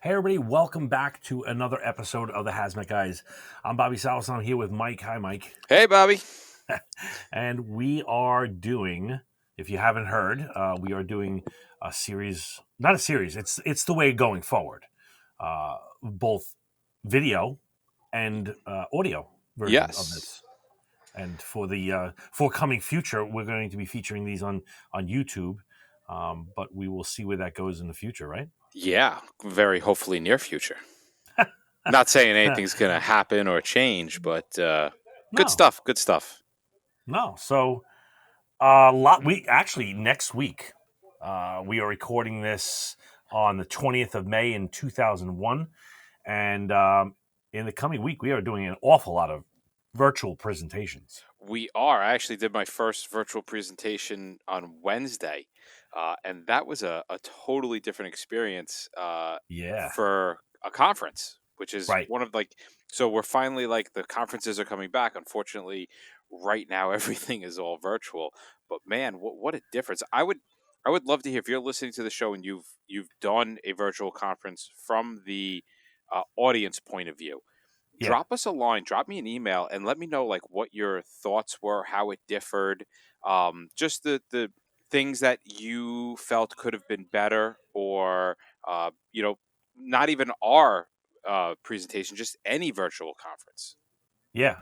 Hey everybody, welcome back to another episode of the Hazmat Guys. I'm Bobby Salas. I'm here with Mike. Hi, Mike. Hey, Bobby. And we are doing, if you haven't heard, we are doing a series, not a series, it's the way going forward. Both video and audio version of Yes. this. And for the forthcoming future, we're going to be featuring these on YouTube, but we will see where that goes in the future, right? Yeah, very hopefully near future. Not saying anything's going to happen or change, but good No, stuff. Good stuff. no. So we actually next week. We are recording this on the 20th of May in 2001, and in the coming week, we are doing an awful lot of virtual presentations. We are. I actually did my first virtual presentation on Wednesday, and that was a totally different experience Yeah, for a conference, which is right. one of like, so we're finally like the conferences are coming back. Unfortunately, right now everything is all virtual. But man, what a difference! I would love to hear if you're listening to the show and you've done a virtual conference from the audience point of view. Yeah, Drop us a line, drop me an email, and let me know like what your thoughts were, how it differed, just the things that you felt could have been better, or not even our presentation, just any virtual conference. yeah.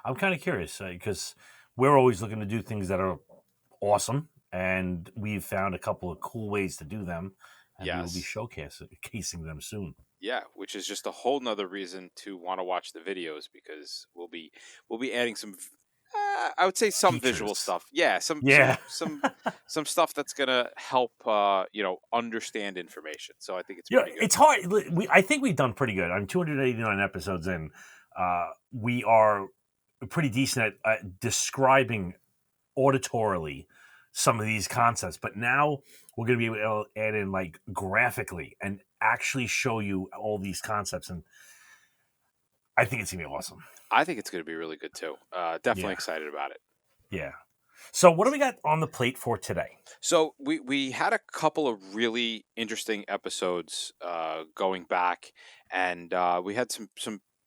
I'm kind of curious because we're always looking to do things that are awesome, and we've found a couple of cool ways to do them, and we will be Yes, showcasing them soon. yeah, which is just a whole nother reason to want to watch the videos because we'll be adding some. I would say some visual Features. stuff. Yeah, some some Yeah. some some stuff that's gonna help understand information. So I think it's Yeah, pretty good. it's hard. I think we've done pretty good. I'm 289 episodes in. We are pretty decent at describing auditorily some of these concepts, but now we're going to be able to add in like graphically and actually show you all these concepts, and I think it's going to be awesome. I think it's gonna be really good too. Definitely Yeah, excited about it. yeah. So, what do we got on the plate for today? So we had a couple of really interesting episodes going back, and we had some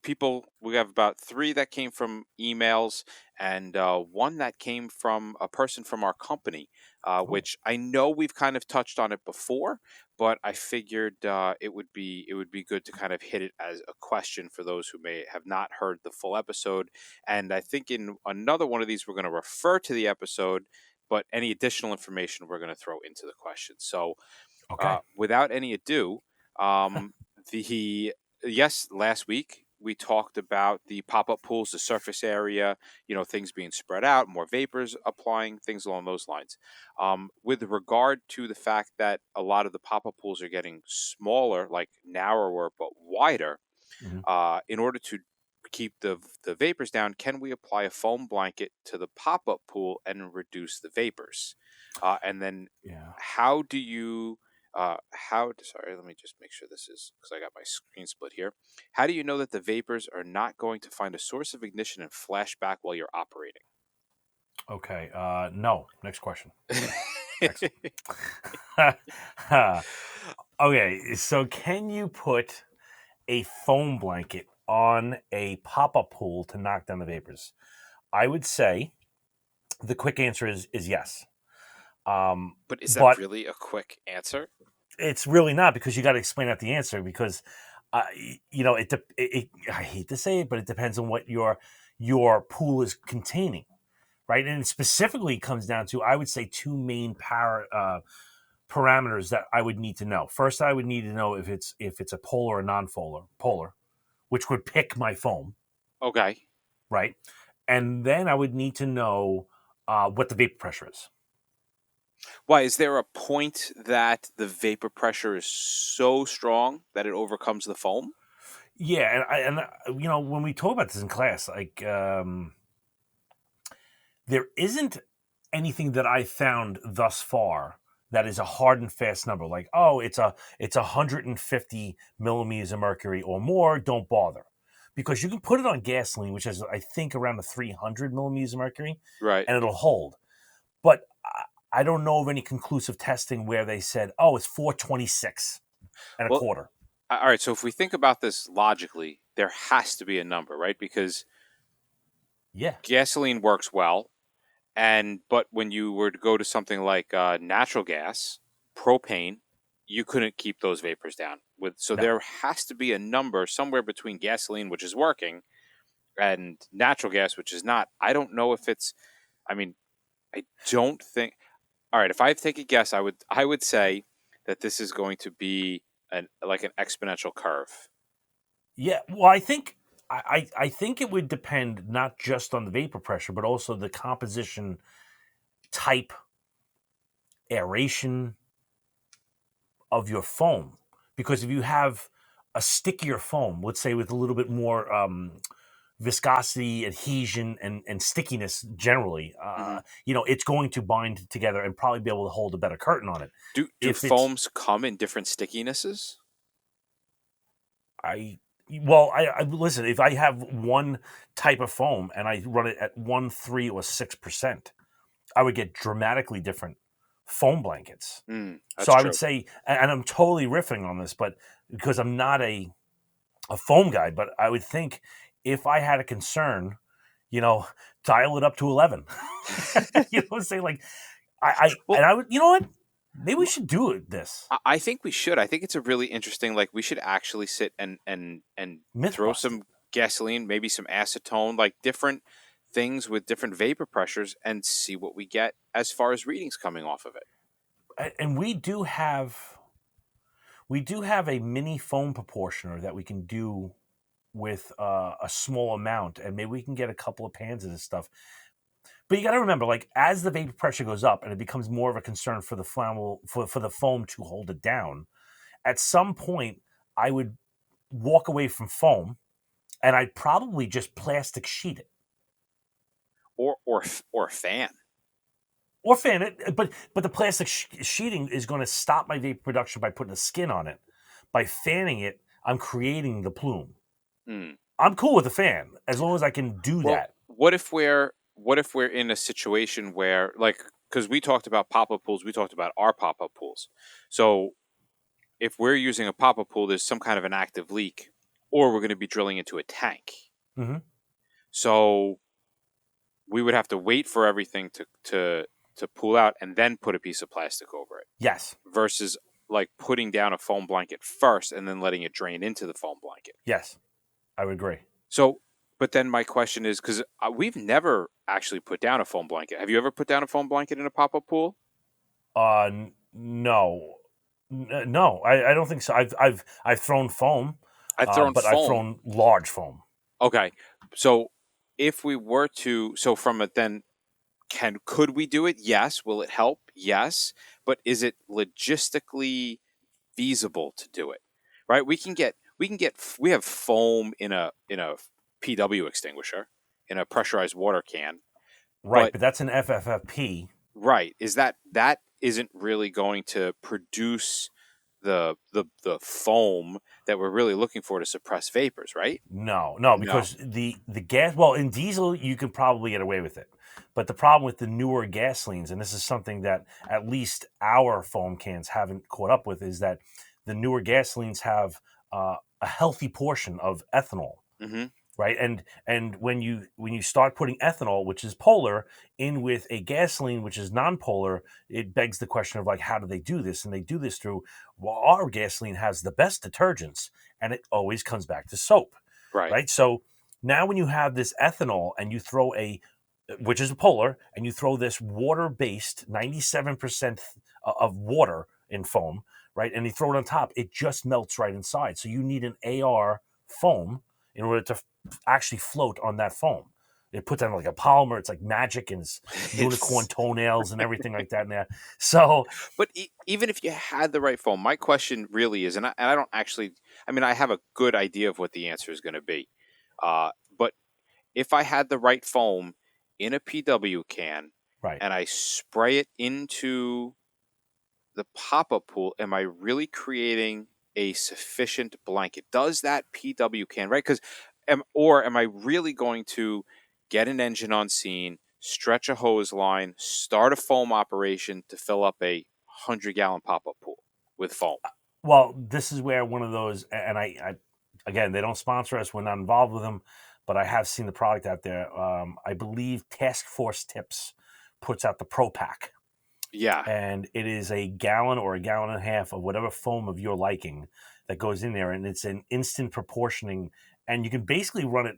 people. We have about three that came from emails, and one that came from a person from our company, Oh, which I know we've kind of touched on it before, but I figured it would be good to kind of hit it as a question for those who may have not heard the full episode. And I think in another one of these, we're going to refer to the episode, but any additional information we're going to throw into the question. So, okay. without any ado, um, the yes, last week we talked about the pop-up pools, the surface area, things being spread out, more vapors applying, things along those lines. With regard to the fact that a lot of the pop-up pools are getting smaller, like narrower but wider, Mhm. in order to keep the vapors down, can we apply a foam blanket to the pop up pool and reduce the vapors? And then Yeah. how do you sorry, let me just make sure this is because I got my screen split here. How do you know that the vapors are not going to find a source of ignition and flash back while you're operating? Okay. No. Next question. Excellent. Okay. So, can you put a foam blanket on a pop-up pool to knock down the vapors? I would say the quick answer is yes. But is that But really a quick answer? it's really not, because you got to explain out the answer, because I hate to say it, but it depends on what your pool is containing, right? And it specifically comes down to, I would say, two main parameters that I would need to know. First, I would need to know if it's a polar or non-polar, which would pick my foam, Okay. right? And then I would need to know what the vapor pressure is. Why is there a point that the vapor pressure is so strong that it overcomes the foam? Yeah, and when we talk about this in class, like there isn't anything that I found thus far that is a hard and fast number. Like, oh, it's 150 millimeters of mercury or more. Don't bother, because you can put it on gasoline, which is, I think, around the 300 millimeters of mercury, Right. and it'll hold. But I don't know of any conclusive testing where they said, oh, it's 426 and a Well, quarter. All right, so if we think about this logically, there has to be a number, right? Because Yeah. gasoline works well, but when you were to go to something like natural gas, propane, you couldn't keep those vapors down. So No. there has to be a number somewhere between gasoline, which is working, and natural gas, which is not. I don't know if it's. I mean, I don't think. All right, if I take a guess, I would say that this is going to be an exponential curve. Yeah. Well, I think it would depend not just on the vapor pressure, but also the composition, type, aeration of your foam. Because if you have a stickier foam, let's say with a little bit more viscosity, adhesion, and stickiness generally, Hmm. it's going to bind together and probably be able to hold a better curtain on it. Do If it's foams come in different stickinesses? I well, I listen. If I have one type of foam and I run it at 1, 3, or 6%, I would get dramatically different foam blankets. So That's I would true. say, and I'm totally riffing on this, but because I'm not a foam guy, but I would think if I had a concern, you know, dial it up to 11. You know what I'm saying? Like Well, and I would, you know what? Maybe we should do it. This I think we should. I think it's a really interesting. Like we should actually sit and myth throw busting. some gasoline, maybe some acetone, like different things with different vapor pressures, and see what we get as far as readings coming off of it. And we do have a mini foam proportioner that we can do with a small amount, and maybe we can get a couple of pans of this stuff. But you got to remember, like as the vapor pressure goes up and it becomes more of a concern for the flammable for the foam to hold it down, at some point I would walk away from foam and I'd probably just plastic sheet it Or a fan. or fan it. But the plastic sheeting is going to stop my vapor production by putting a skin on it. By fanning it, I'm creating the plume. Hmm. I'm cool with the fan as long as I can do Well, that. what if we're in a situation where, like, because we talked about pop-up pools, we talked about our pop-up pools. So if we're using a pop-up pool, there's some kind of an active leak, or we're going to be drilling into a tank. Hmm. So we would have to wait for everything to pool out and then put a piece of plastic over it, Yes, versus like putting down a foam blanket first and then letting it drain into the foam blanket. yes, I would agree. So, but then my question is, because we've never actually put down a foam blanket. Have you ever put down a foam blanket in a pop-up pool? No, no, I don't think so. I've thrown foam, I've thrown but I've foam. thrown large foam. Okay, so if we were to, so from it then, could we do it? Yes. Will it help? Yes. But is it logistically feasible to do it? Right? We have foam in a PW extinguisher, in a pressurized water can. Right, But but that's an FFFP. right, is that isn't really going to produce the foam that we're really looking for to suppress vapors, right? No, no, No. because the gas. Well, in diesel, you can probably get away with it, but the problem with the newer gasolines, and this is something that at least our foam cans haven't caught up with, is that the newer gasolines have a healthy portion of ethanol, Hmm. right? And when you start putting ethanol, which is polar, in with a gasoline which is non-polar, it begs the question of like, how do they do this? And they do this through, well, our gasoline has the best detergents, and it always comes back to soap, Right. right? So now when you have this ethanol and you throw which is polar, and you throw this water-based 97% of water in foam, right? And you throw it on top, it just melts right inside. So you need an AR foam in order to actually float on that foam. It puts on like a polymer. It's like magic and it's unicorn It's toenails and everything like that in there. So but even if you had the right foam, my question really is, and I don't actually, I mean, I have a good idea of what the answer is going to be, but if I had the right foam in a PW can right, and I spray it into the pop-up pool, am I really creating a sufficient blanket? Does that PW can, right? Because am I really going to get an engine on scene, stretch a hose line, start a foam operation to fill up a 100-gallon pop-up pool with foam? Well, this is where one of those, and I again, they don't sponsor us. We're not involved with them, but I have seen the product out there. I believe Task Force Tips puts out the Pro Pack, Yeah. and it is a gallon or a gallon and a half of whatever foam of your liking that goes in there, and it's an instant proportioning, and you can basically run it.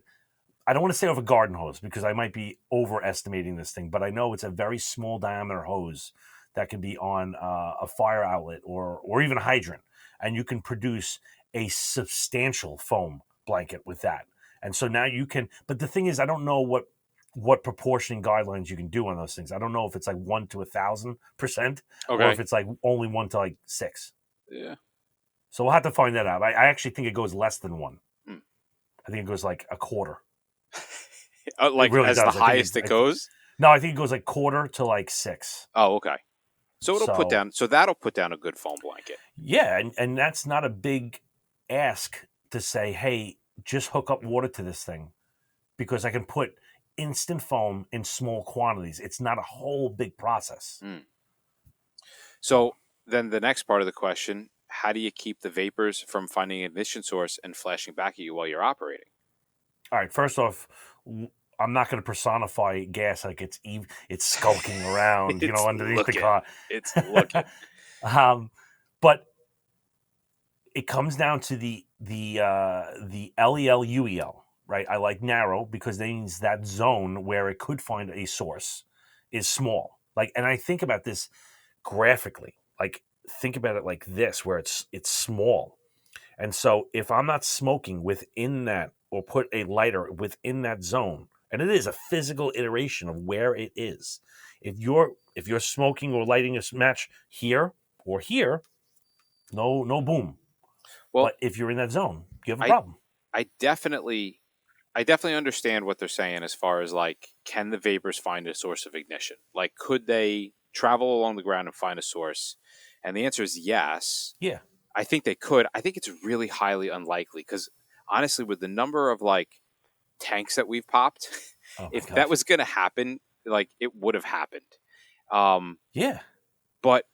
I don't want to say over garden hose because I might be overestimating this thing, but I know it's a very small diameter hose that can be on a fire outlet or even a hydrant, and you can produce a substantial foam blanket with that. And so now you can. But the thing is, I don't know what proportioning guidelines you can do on those things. I don't know if it's like 1 to 1,000%, or if Okay. it's like only 1 to 6. Yeah. So we'll have to find that out. I actually think it goes less than one. Hmm. I think it goes like a quarter. It Like really as the does. I think highest it goes. no, I think it goes like quarter to like 6. Oh, okay. So it'll put So down. So that'll put down a good foam blanket. yeah, and that's not a big ask to say, hey, just hook up water to this thing because I can put instant foam in small quantities. It's not a whole big process. Hmm. So So then the next part of the question: how do you keep the vapors from finding an ignition source and flashing back at you while you're operating? all right, first off, I'm not going to personify gas like it's skulking around, It's underneath the looking. car. It's looking. um, but it comes down to the LELUEL, right? I like narrow because that means that zone where it could find a source is small. Like, and I think about this graphically. Like, think about it like this, where it's small. And so, if I'm not smoking within that, or put a lighter within that zone, and it is a physical iteration of where it is. If you're smoking or lighting a match here or here, no boom. Well, But if you're in that zone, you have a I problem. I definitely I definitely understand what they're saying as far as like, can the vapors find a source of ignition? Like, could they travel along the ground and find a source? And the answer is yes. Yeah. I think they could. I think it's really highly unlikely because honestly, with the number of like tanks that we've popped, Oh my if god. that was going to happen, like it would have happened. Um, Yeah. but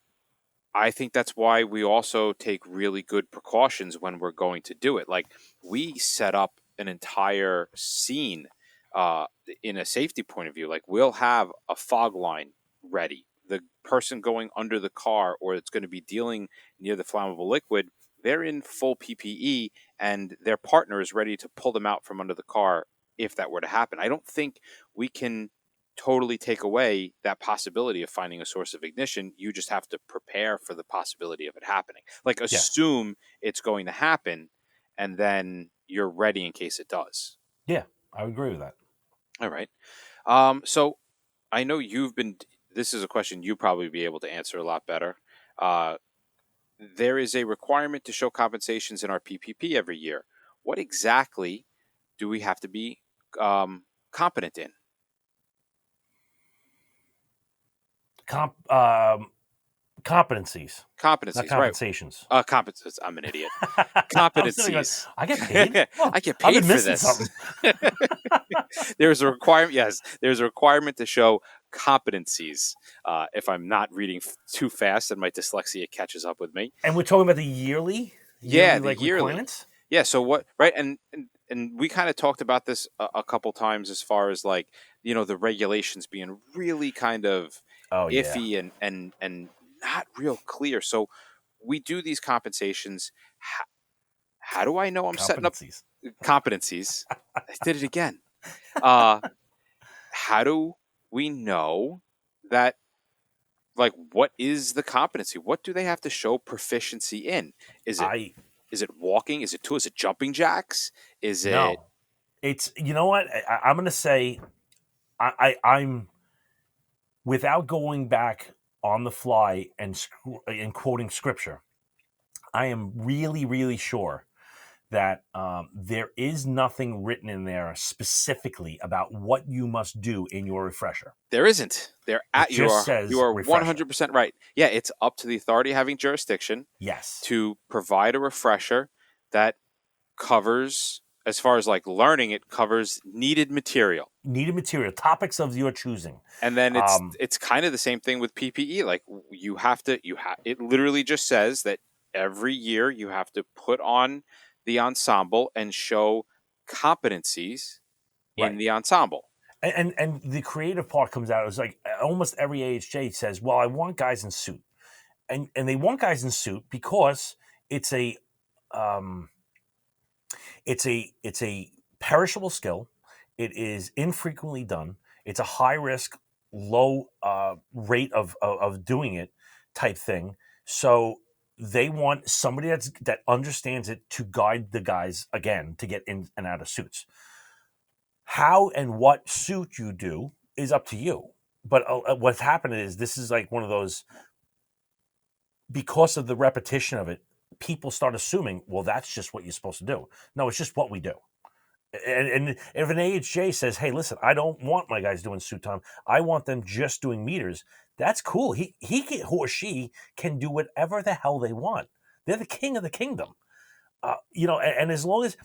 I think that's why we also take really good precautions when we're going to do it. Like we set up an entire scene uh, in a safety point of view. Like we'll have a fog line ready. The person going under the car or it's going to be dealing near the flammable liquid, they're in full PPE and their partner is ready to pull them out from under the car if that were to happen. I don't think we can totally take away that possibility of finding a source of ignition. You just have to prepare for the possibility of it happening. Like Yes. assume it's going to happen and then you're ready in case it does. Yeah. I would agree with that. All right. So I know you've been, this is a question you probably be able to answer a lot better. Uh, there is a requirement to show compensations in our PPP every year. What exactly do we have to be competent in? Comp Competencies, not Competencies, right? compensations. Competencies. I'm an idiot. I'm sitting going, Competencies. I get paid? Well, I get I've paid been for missing this. something. There's a requirement. Yes, there's a requirement to show competencies. If I'm not reading too fast and my dyslexia catches up with me. And we're talking about the yearly Yeah, the like yearly. requirements. Yeah. So what? Right. And we kind of talked about this a couple times as far as like the regulations being really kind of Oh yeah. iffy and not real clear. So we do these compensations. How do I know I'm setting up Competencies. competencies? I did it again. Uh, how do we know that? Like, what is the competency? What do they have to show proficiency in? Is it I is it walking? Is it Is it jumping jacks? Is it No. It's, you know what? I'm going to say I'm, without going back on the fly and quoting scripture, I am really, really sure that there is nothing written in there specifically about what you must do in your refresher. there isn't? It You just are says refresher. 100% right. Yeah, it's up to the authority having jurisdiction Yes. to provide a refresher that covers, as far as like learning, it covers needed material. Needed material, topics of your choosing. And then Um, it's kind of the same thing with PPE. Like you have to it literally just says that every year you have to put on the ensemble and show competencies in Right. the ensemble. And the creative part comes out. It's like almost every AHJ says, "Well, I want guys in suit," and they want guys in suit because it's a um, it's a perishable skill. It is infrequently done. It's a high risk, low rate of doing it type thing. So they want somebody that understands it to guide the guys again to get in and out of suits. How and what suit you do is up to you. But what's happened is this is like one of those, because of the repetition of it, people start assuming, well, that's just what you're supposed to do. No, it's just what we do. And if an AHJ says, "Hey, listen, I don't want my guys doing suit time. I want them just doing meters." That's cool. Who or she can do whatever the hell they want. They're the king of the kingdom. And as long as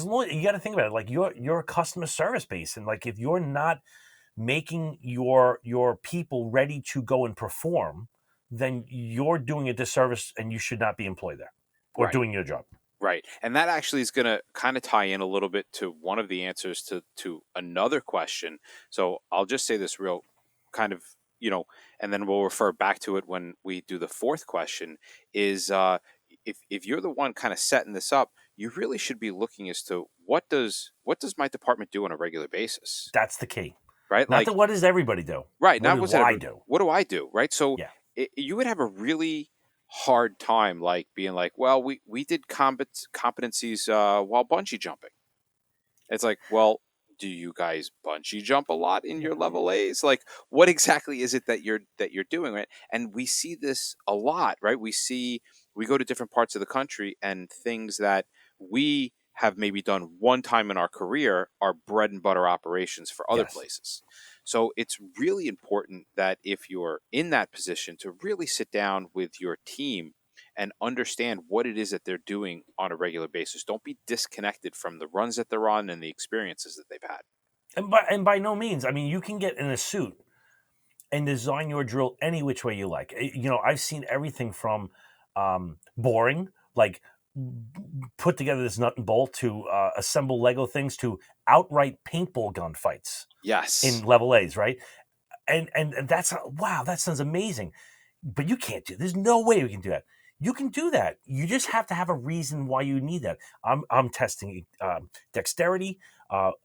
you got to think about it, like you're a customer service base, and like if you're not making your people ready to go and perform, then you're doing a disservice, and you should not be employed there or Right. doing your job. Right. And that actually is going to kind of tie in a little bit to one of the answers to another question. So I'll just say this real kind of, and then we'll refer back to it when we do the fourth question is if you're the one kind of setting this up, you really should be looking as to what does my department do on a regular basis, That's the key. right? Not Like, that what does everybody do? right. What Not do what's that I ever, do? what do I do? Right. So Yeah. you would have a really hard time like being like, well, we did competencies while bungee jumping. It's like, well, do you guys bungee jump a lot in your level A's? Like, what exactly is it that you're doing, right? And we see this a lot, right? We go to different parts of the country, and things that we have maybe done one time in our career are bread and butter operations for other Yes. places. So it's really important that if you're in that position to really sit down with your team and understand what it is that they're doing on a regular basis. Don't be disconnected from the runs that they're on and the experiences that they've had. And by no means, I mean, you can get in a suit and design your drill any which way you like. I've seen everything from boring, like put together this nut and bolt, to assemble Lego things, to outright paintball gun fights in Yes. level A's, right? And that's, wow, that sounds amazing. But you can't do. There's no way we can do that. You can do that. You just have to have a reason why you need that. I'm testing dexterity,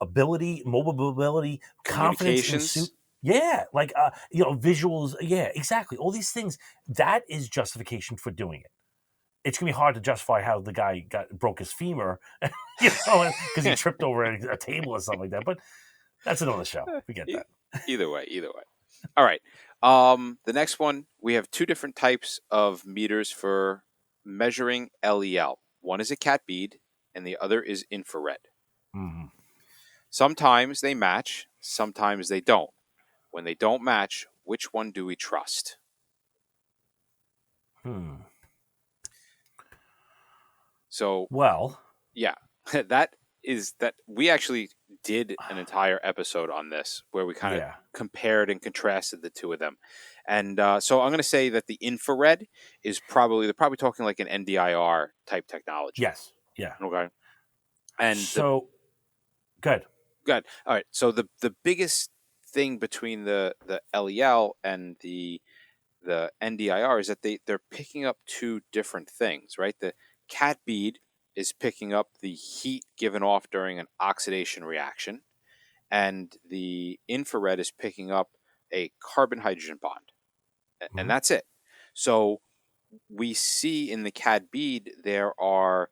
ability, mobile ability, confidence in suit. Communications. Yeah, like visuals. Yeah, exactly. All these things. That is justification for doing it. It's gonna be hard to justify how the guy broke his femur, because he tripped over a table or something like that. But that's another show. We get E- that. Either way, either way. All right. The next one, we have two different types of meters for measuring LEL. One is a cat bead, and the other is infrared. Mhm. Sometimes they match, sometimes they don't. When they don't match, which one do we trust? Hmm. So Well, yeah, that we actually did an entire episode on this where we kind of yeah. compared and contrasted the two of them. And so I'm going to say that the infrared is they're probably talking like an NDIR type technology. Yes. Yeah. Okay. And the So good. good. All right. So the biggest thing between the LEL and the NDIR is that they're picking up two different things, right? The cat bead is picking up the heat given off during an oxidation reaction, and the infrared is picking up a carbon hydrogen bond, and Mhm. that's it. So we see in the cat bead there are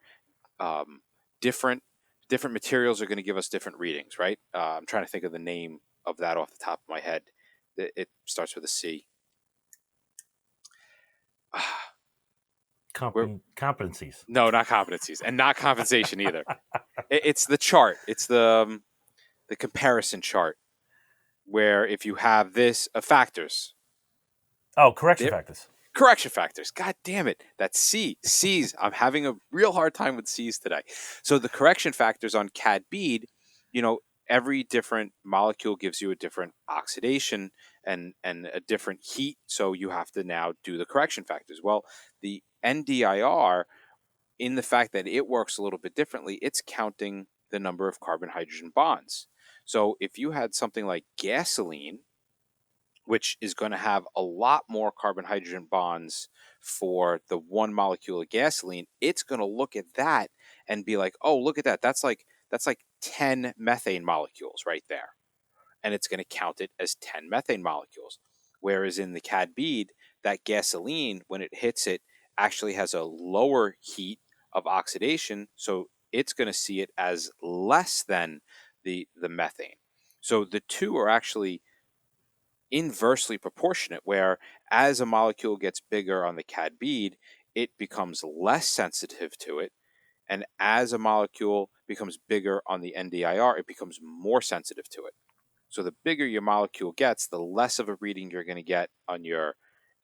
um, different different materials are going to give us different readings, right? I'm trying to think of the name of that off the top of my head. It starts with a C. Where Competencies. No, not competencies, and not compensation either. It's the chart. It's the comparison chart where if you have this factors, Oh, correction there factors. correction factors. God damn it, that's C's. I'm having a real hard time with C's today. So the correction factors on CAD bead, you know, every different molecule gives you a different oxidation and a different heat. So you have to now do the correction factors. Well, the NDIR, in the fact that it works a little bit differently, it's counting the number of carbon hydrogen bonds. So if you had something like gasoline, which is going to have a lot more carbon hydrogen bonds for the one molecule of gasoline, it's going to look at that and be like, "Oh, look at that. That's like 10 methane molecules right there." And it's going to count it as 10 methane molecules. Whereas in the cad bead, that gasoline, when it hits it, actually has a lower heat of oxidation, so it's going to see it as less than the methane. So the two are actually inversely proportionate, where as a molecule gets bigger on the cad bead, it becomes less sensitive to it, and as a molecule becomes bigger on the NDIR, it becomes more sensitive to it. So the bigger your molecule gets, the less of a reading you're going to get on your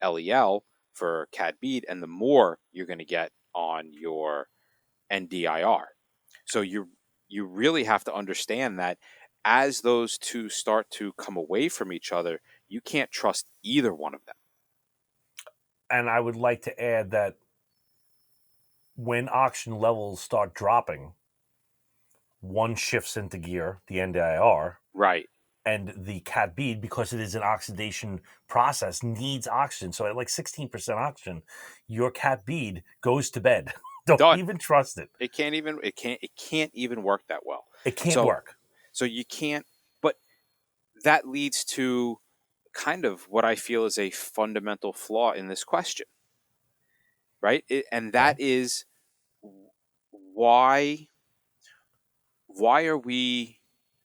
LEL for cad bead, and the more you're going to get on your NDIR. So you really have to understand that as those two start to come away from each other, you can't trust either one of them. And I would like to add that when oxygen levels start dropping, one shifts into gear, the NDIR, Right. and the cat bead, because it is an oxidation process, needs oxygen. So at like 16% oxygen, your cat bead goes to bed. Don't Done. even trust it. It can't even work that well. It can't So work. so you can't, but that leads to kind of what I feel is a fundamental flaw in this question, right? And Okay. that is, why why are we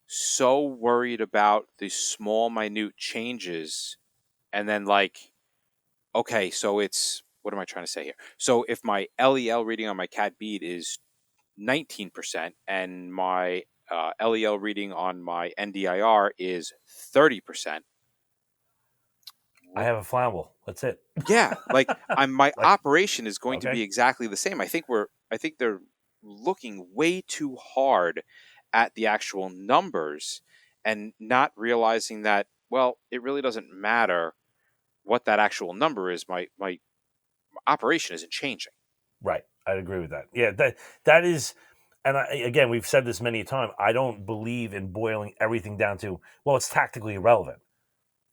so worried about the small minute changes, and then like, okay, so it's, what am I trying to say here? So if my LEL reading on my cat bead is 19% and my LEL reading on my NDIR is 30%, I have a flammable. That's it. yeah, like my Like, operation is going to okay. be exactly the same. I think they're looking way too hard at the actual numbers and not realizing that, well, it really doesn't matter what that actual number is. My operation isn't changing. Right. I'd agree with that. Yeah, that is, and again, we've said this many times. I don't believe in boiling everything down to, well, it's tactically irrelevant.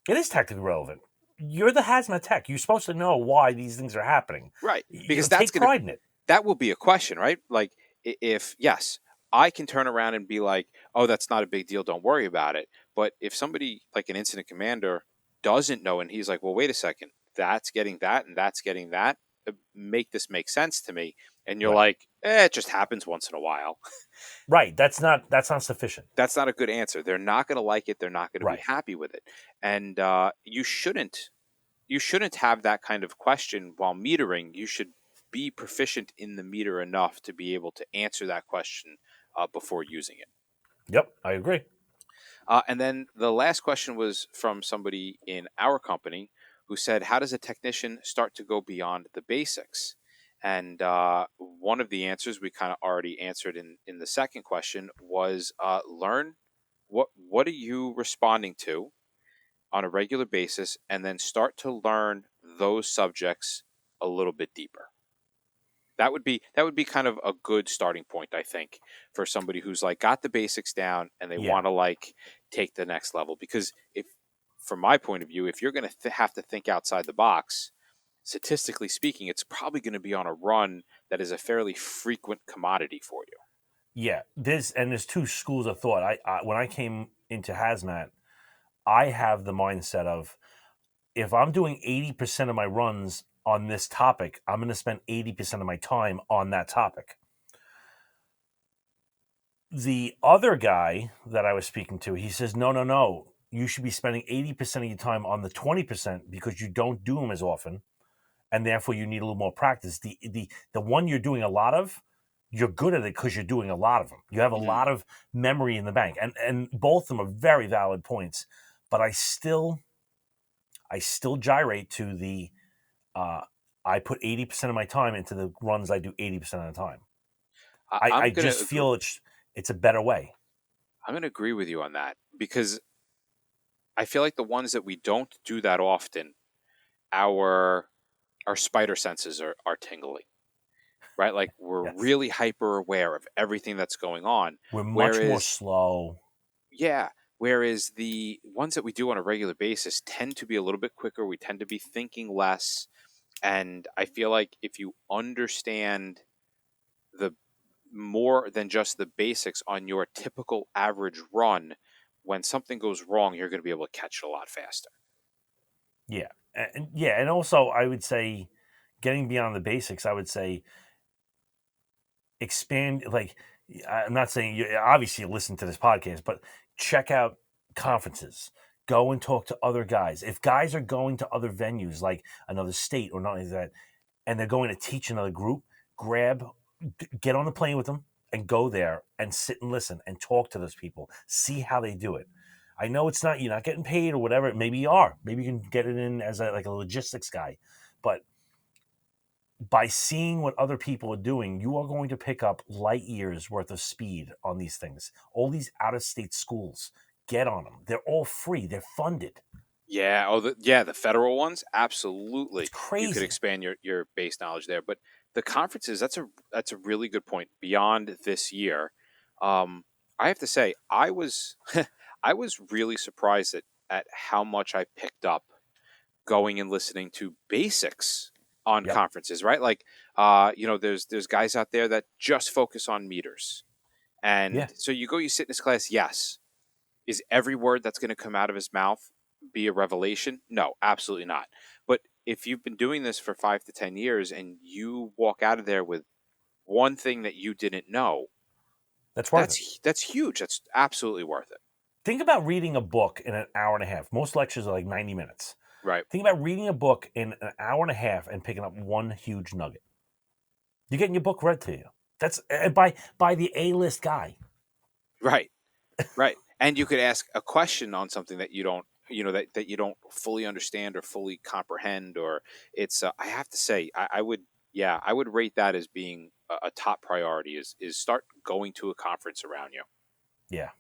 It is tactically relevant. You're the hazmat tech. You're supposed to know why these things are happening. Right. You know, Because that's take going to, pride in it. that will be a question, right? Like, if, yes, I can turn around and be like, "Oh, that's not a big deal. Don't worry about it." But if somebody like an incident commander doesn't know, and he's like, "Well, wait a second, that's getting that and that's getting that. Make this make sense to me." And you're Right. like, it just happens once in a while. Right. That's not sufficient. That's not a good answer. They're not going to like it. They're not going to be Right. happy with it. And you shouldn't have that kind of question while metering. You should be proficient in the meter enough to be able to answer that question before using it. Yep. I agree. And then the last question was from somebody in our company who said, "How does a technician start to go beyond the basics?" And one of the answers we kind of already answered in the second question was, learn what are you responding to on a regular basis, and then start to learn those subjects a little bit deeper. That would be kind of a good starting point, I think, for somebody who's like got the basics down and they Yeah. want to like take the next level. Because if, from my point of view, if you're going to have to think outside the box, statistically speaking, it's probably going to be on a run that is a fairly frequent commodity for you. Yeah. There's two schools of thought. When I came into hazmat, I have the mindset of, if I'm doing 80% of my runs on this topic, I'm going to spend 80% of my time on that topic. The other guy that I was speaking to, he says, no, no, no. You should be spending 80% of your time on the 20% because you don't do them as often, and therefore you need a little more practice. The one you're doing a lot of, you're good at it because you're doing a lot of them. You have a Mm. lot of memory in the bank, and both of them are very valid points. But I still gyrate to the uh, I put 80% of my time into the runs I do 80% of the time. I'm I gonna just agree. feel it's a better way. I'm gonna agree with you on that, because I feel like the ones that we don't do that often, our our spider senses are tingling, right? Like we're Yes. really hyper aware of everything that's going on. We're much more Whereas, slow. yeah, whereas the ones that we do on a regular basis tend to be a little bit quicker. We tend to be thinking less. And I feel like if you understand the more than just the basics on your typical average run, when something goes wrong, you're going to be able to catch it a lot faster. Yeah. And also I would say getting beyond the basics, I would say expand, like, I'm not saying you obviously listen to this podcast, but check out conferences. Go and talk to other guys. If guys are going to other venues like another state or not like that, and they're going to teach another group, get on the plane with them and go there and sit and listen and talk to those people. See how they do it. I know it's not, you're not getting paid or whatever. Maybe you are. Maybe you can get it in as like a logistics guy, but by seeing what other people are doing, you are going to pick up light years worth of speed on these things. All these out of state schools, get on them. They're all free. They're funded. Yeah. Oh, the federal ones, It's absolutely. You could crazy. expand your base knowledge there, but the conferences, that's a really good point. Beyond this year, I have to say, I was I was really surprised at how much I picked up going and listening to basics on Yep. conferences, right? Like, there's guys out there that just focus on meters, Yeah. and so you go, you sit in this class. Yes, is every word that's going to come out of his mouth be a revelation? No, absolutely not. But if you've been doing this for 5 to 10 years and you walk out of there with one thing that you didn't know, That's worth it. that's huge. That's absolutely worth it. Think about reading a book in an hour and a half. Most lectures are like 90 minutes. Right. Think about reading a book in an hour and a half and picking up one huge nugget. You're getting your book read to you. That's by the A-list guy. Right. Right. And you could ask a question on something that you don't, that you don't fully understand or fully comprehend, or it's, I have to say, I would, yeah, I would rate that as being a top priority is start going to a conference around you. Yeah.